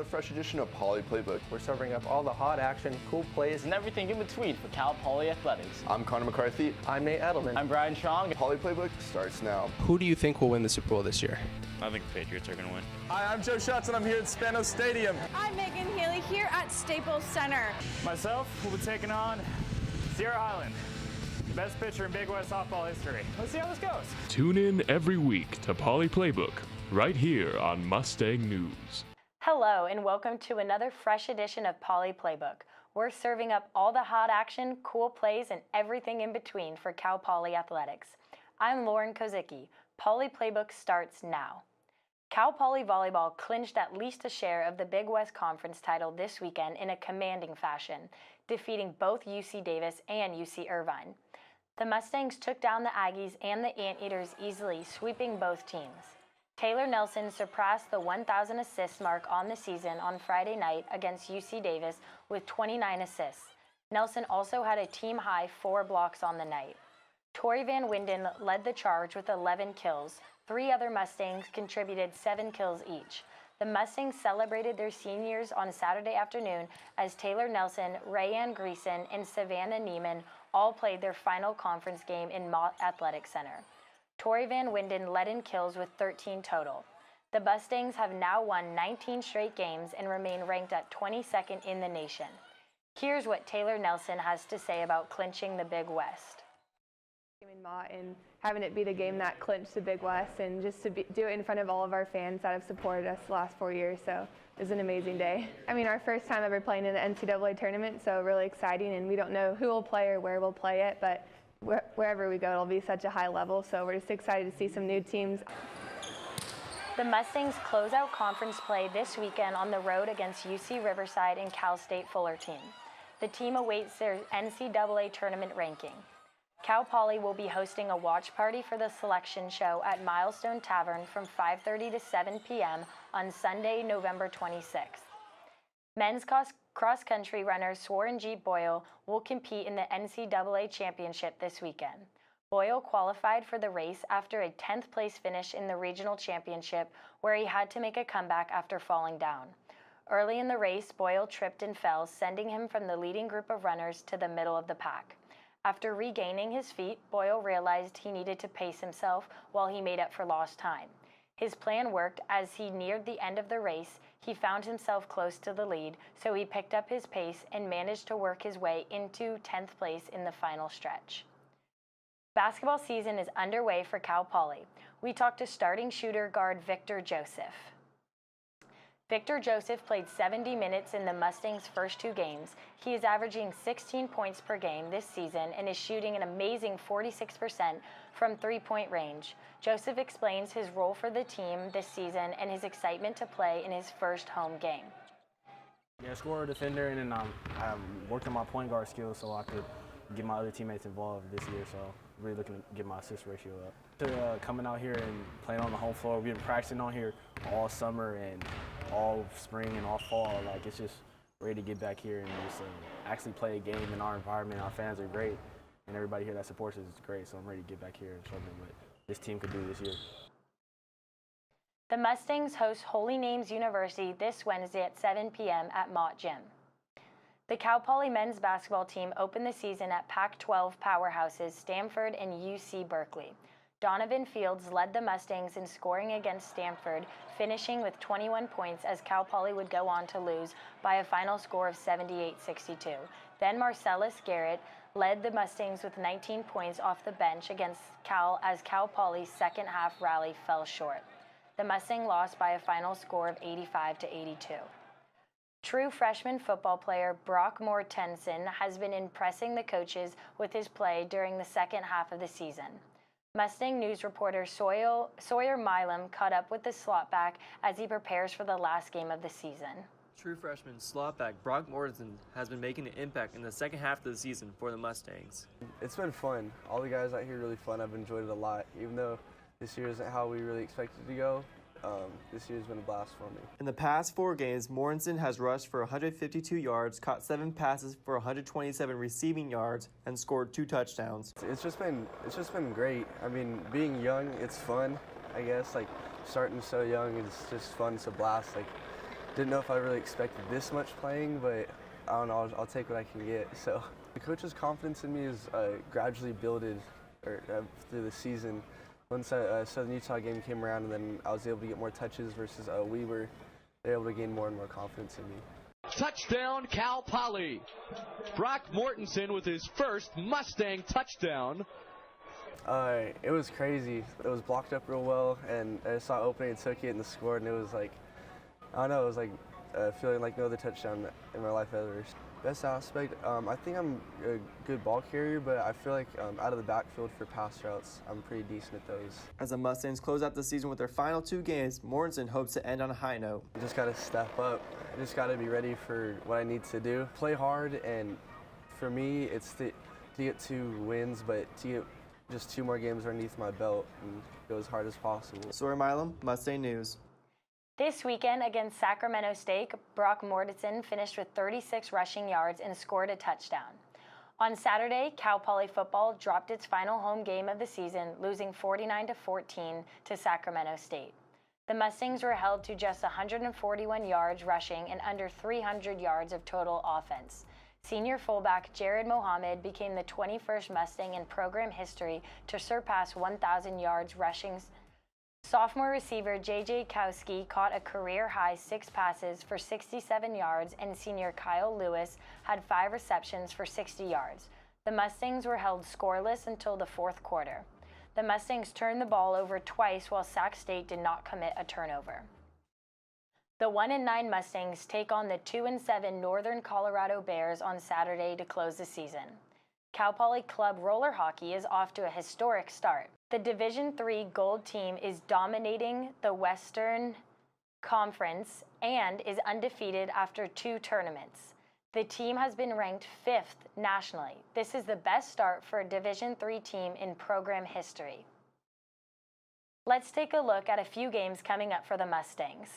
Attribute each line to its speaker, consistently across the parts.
Speaker 1: A fresh edition of Poly Playbook.
Speaker 2: We're serving up all the hot action, cool plays, and everything in between for Cal Poly Athletics.
Speaker 1: I'm Connor McCarthy.
Speaker 2: I'm Nate Edelman.
Speaker 3: I'm Brian Chong.
Speaker 1: Poly Playbook starts now.
Speaker 2: Who do you think will win the Super Bowl this year?
Speaker 4: I think the Patriots are going to win.
Speaker 5: Hi, I'm Joe Schatz, and I'm here at Spanos Stadium.
Speaker 6: I'm Megan Healy here at Staples Center.
Speaker 3: Myself will be taking on Sierra Highland, best pitcher in Big West softball history. Let's see how this goes.
Speaker 7: Tune in every week to Poly Playbook, right here on Mustang News.
Speaker 8: Hello and welcome to another fresh edition of Poly Playbook. We're serving up all the hot action, cool plays, and everything in between for Cal Poly Athletics. I'm Lauren Kozicki. Poly Playbook starts now. Cal Poly Volleyball clinched at least a share of the Big West Conference title this weekend in a commanding fashion, defeating both UC Davis and UC Irvine. The Mustangs took down the Aggies and the Anteaters easily, sweeping both teams. Taylor Nelson surpassed the 1,000 assist mark on the season on Friday night against UC Davis with 29 assists. Nelson also had a team-high 4 blocks on the night. Tori Van Winden led the charge with 11 kills. 3 other Mustangs contributed 7 kills each. The Mustangs celebrated their seniors on Saturday afternoon as Taylor Nelson, Rayanne Greason, and Savannah Neiman all played their final conference game in Mott Athletic Center. Tori Van Winden led in kills with 13 total. The Mustangs have now won 19 straight games and remain ranked at 22nd in the nation. Here's what Taylor Nelson has to say about clinching the Big West.
Speaker 9: In Mott and having it be the game that clinched the Big West, and just to do it in front of all of our fans that have supported us the last 4 years, so it was an amazing day. I mean, our first time ever playing in the NCAA tournament, so really exciting, and we don't know who will play or where we'll play it, but wherever we go, it'll be such a high level, so we're just excited to see some new teams.
Speaker 8: The Mustangs close out conference play this weekend on the road against UC Riverside and Cal State Fullerton. The team awaits their NCAA tournament ranking. Cal Poly will be hosting a watch party for the selection show at Milestone Tavern from 5:30 to 7 p.m. on Sunday, November 26th. Men's cross-country runner Swaranjeet Boyle will compete in the NCAA championship this weekend. Boyle qualified for the race after a 10th place finish in the regional championship, where he had to make a comeback after falling down. Early in the race, Boyle tripped and fell, sending him from the leading group of runners to the middle of the pack. After regaining his feet, Boyle realized he needed to pace himself while he made up for lost time. His plan worked. As he neared the end of the race, he found himself close to the lead, so he picked up his pace and managed to work his way into 10th place in the final stretch. Basketball season is underway for Cal Poly. We talked to starting shooter guard Victor Joseph. Victor Joseph played 70 minutes in the Mustangs' first 2 games. He is averaging 16 points per game this season and is shooting an amazing 46% from three-point range. Joseph explains his role for the team this season and his excitement to play in his first home game.
Speaker 10: Yeah, scorer, defender, and then I worked on my point guard skills so I could get my other teammates involved this year. So really looking to get my assist ratio up. Coming out here and playing on the home floor, we've been practicing on here all summer and all spring and all fall. Like, it's just ready to get back here and just actually play a game in our environment. Our fans are great, and everybody here that supports us is great. So I'm ready to get back here and show them what this team could do this year.
Speaker 8: The Mustangs host Holy Names University this Wednesday at 7 p.m. at Mott Gym. The Cal Poly men's basketball team opened the season at Pac-12 powerhouses Stanford and UC Berkeley. Donovan Fields led the Mustangs in scoring against Stanford, finishing with 21 points as Cal Poly would go on to lose by a final score of 78-62. Then Marcellus Garrett led the Mustangs with 19 points off the bench against Cal as Cal Poly's second half rally fell short. The Mustang lost by a final score of 85-82. True freshman football player Brock Mortensen has been impressing the coaches with his play during the second half of the season. Mustang News reporter Sawyer Milam caught up with the slotback as he prepares for the last game of the season.
Speaker 11: True freshman slotback Brock Mortensen has been making an impact in the second half of the season for the Mustangs.
Speaker 12: It's been fun. All the guys out here are really fun. I've enjoyed it a lot, even though this year isn't how we really expected to go. This year's been a blast for me.
Speaker 11: In the past 4 games, Mortensen has rushed for 152 yards, caught 7 passes for 127 receiving yards, and scored 2 touchdowns.
Speaker 12: It's just been great. I mean, being young, it's fun. I guess starting so young is just fun. It's a blast. Didn't know if I really expected this much playing, but I don't know, I'll take what I can get. So the coach's confidence in me is gradually builded through the season. Once Southern Utah game came around, and then I was able to get more touches versus Weber, they were able to gain more and more confidence in me.
Speaker 13: Touchdown, Cal Poly. Brock Mortensen with his first Mustang touchdown.
Speaker 12: It was crazy. It was blocked up real well, and I saw it opening and took it and scored, and it was like, I don't know, it was like feeling like no other touchdown in my life ever. Best aspect, I think I'm a good ball carrier, but I feel like out of the backfield for pass routes, I'm pretty decent at those.
Speaker 11: As the Mustangs close out the season with their final 2 games, Mortensen hopes to end on a high note.
Speaker 12: I just got to step up. I just got to be ready for what I need to do. Play hard, and for me, it's to get 2 wins, but to get just 2 more games underneath my belt and go as hard as possible.
Speaker 11: Sawyer Milam, Mustang News.
Speaker 8: This weekend against Sacramento State, Brock Mortensen finished with 36 rushing yards and scored a touchdown. On Saturday, Cal Poly football dropped its final home game of the season, losing 49-14 to Sacramento State. The Mustangs were held to just 141 yards rushing and under 300 yards of total offense. Senior fullback Jared Mohammed became the 21st Mustang in program history to surpass 1,000 yards rushing. Sophomore receiver J.J. Kowski caught a career-high 6 passes for 67 yards, and senior Kyle Lewis had 5 receptions for 60 yards. The Mustangs were held scoreless until the 4th quarter. The Mustangs turned the ball over twice, while Sac State did not commit a turnover. The 1-9 Mustangs take on the 2-7 Northern Colorado Bears on Saturday to close the season. Cal Poly Club roller hockey is off to a historic start. The Division III Gold team is dominating the Western Conference and is undefeated after 2 tournaments. The team has been ranked 5th nationally. This is the best start for a Division III team in program history. Let's take a look at a few games coming up for the Mustangs.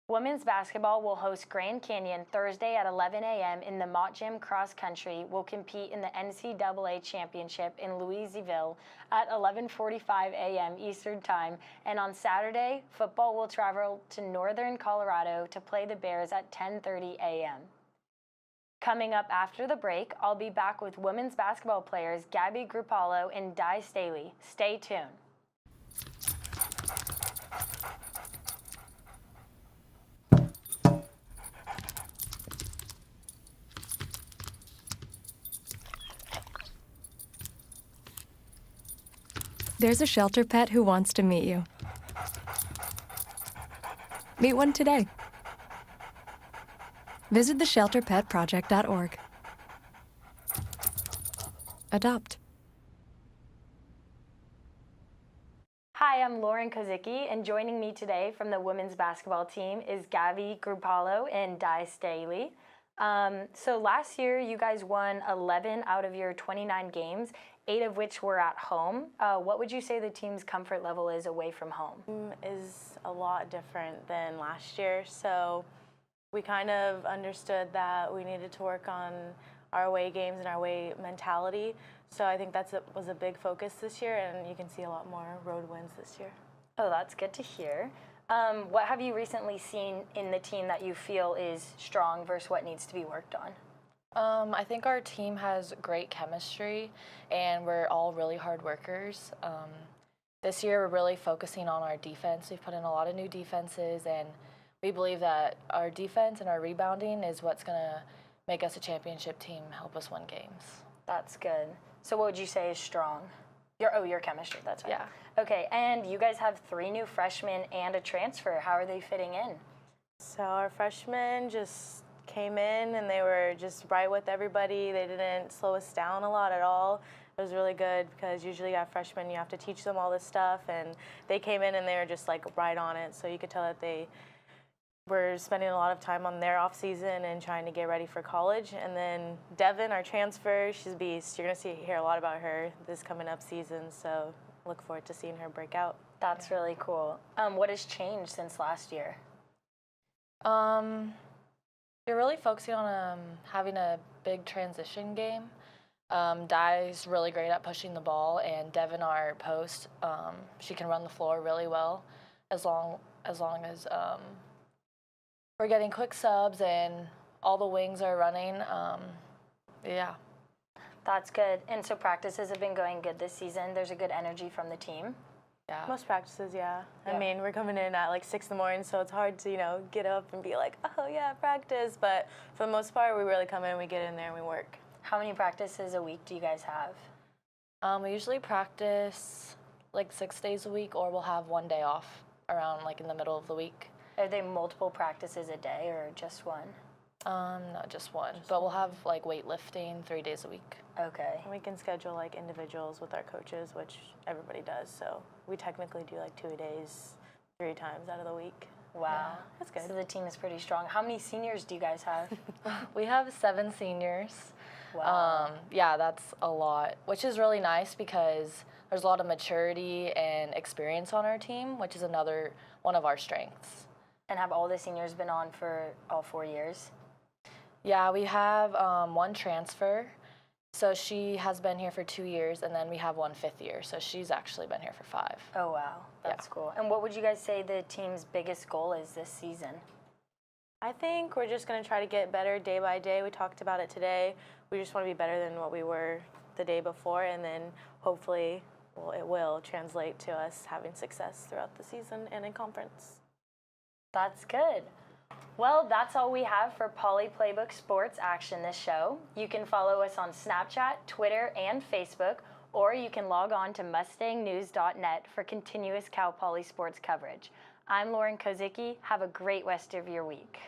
Speaker 8: Women's basketball will host Grand Canyon Thursday at 11 a.m. in the Mott Gym Cross Country. Will compete in the NCAA Championship in Louisville at 11:45 a.m. Eastern Time. And on Saturday, football will travel to Northern Colorado to play the Bears at 10:30 a.m. Coming up after the break, I'll be back with women's basketball players Gabby Gruaplo and Stahley. Stay tuned.
Speaker 14: There's a shelter pet who wants to meet you. Meet one today. Visit theshelterpetproject.org. Adopt.
Speaker 8: Hi, I'm Lauren Kozicki, and joining me today from the women's basketball team is Gabby Gruaplo and Stahley. So last year, you guys won 11 out of your 29 games, 8 of which were at home. What would you say the team's comfort level is away from home?
Speaker 15: Is a lot different than last year, so we kind of understood that we needed to work on our away games and our away mentality. So I think was a big focus this year, and you can see a lot more road wins this year.
Speaker 8: Oh, that's good to hear. What have you recently seen in the team that you feel is strong versus what needs to be worked on?
Speaker 16: I think our team has great chemistry, and we're all really hard workers. This year, we're really focusing on our defense. We've put in a lot of new defenses, and we believe that our defense and our rebounding is what's going to make us a championship team, help us win games.
Speaker 8: That's good. So what would you say is strong? Your chemistry, that's right.
Speaker 16: Yeah.
Speaker 8: Okay, and you guys have 3 new freshmen and a transfer. How are they fitting in?
Speaker 15: So our freshmen just came in, and they were just right with everybody. They didn't slow us down a lot at all. It was really good because usually you have freshmen, you have to teach them all this stuff, and they came in and they were just like right on it. So you could tell that they were spending a lot of time on their off season and trying to get ready for college. And then Devin, our transfer, she's a beast. You're gonna hear a lot about her this coming up season. So look forward to seeing her break out.
Speaker 8: That's really cool. What has changed since last year?
Speaker 16: You're really focusing on having a big transition game. Di's really great at pushing the ball, and Devin, our post, she can run the floor really well as long as we're getting quick subs and all the wings are running. Yeah.
Speaker 8: That's good. And so practices have been going good this season. There's a good energy from the team.
Speaker 16: Yeah.
Speaker 15: Most practices, yeah. I mean, we're coming in at like 6 in the morning, so it's hard to, get up and be like, oh yeah, practice. But for the most part, we really come in, we get in there, and we work.
Speaker 8: How many practices a week do you guys have?
Speaker 16: We usually practice like 6 days a week, or we'll have 1 day off around like in the middle of the week.
Speaker 8: Are they multiple practices a day or just one?
Speaker 16: No, just one. But we'll have like weightlifting 3 days a week.
Speaker 8: Okay.
Speaker 15: And we can schedule like individuals with our coaches, which everybody does. So we technically do like 2 days, 3 times out of the week.
Speaker 8: Wow.
Speaker 15: Yeah, that's good.
Speaker 8: So the team is pretty strong. How many seniors do you guys have?
Speaker 16: We have 7 seniors.
Speaker 8: Wow.
Speaker 16: Yeah, that's a lot, which is really nice because there's a lot of maturity and experience on our team, which is another one of our strengths.
Speaker 8: And have all the seniors been on for all 4 years?
Speaker 16: Yeah, we have 1 transfer. So she has been here for 2 years, and then we have 1 fifth year. So she's actually been here for 5.
Speaker 8: Oh, wow. That's cool. And what would you guys say the team's biggest goal is this season?
Speaker 15: I think we're just going to try to get better day by day. We talked about it today. We just want to be better than what we were the day before, and then hopefully it will translate to us having success throughout the season and in conference.
Speaker 8: That's good. Well, that's all we have for Poly Playbook Sports Action this show. You can follow us on Snapchat, Twitter, and Facebook, or you can log on to mustangnews.net for continuous Cal Poly sports coverage. I'm Lauren Kozicki. Have a great rest of your week.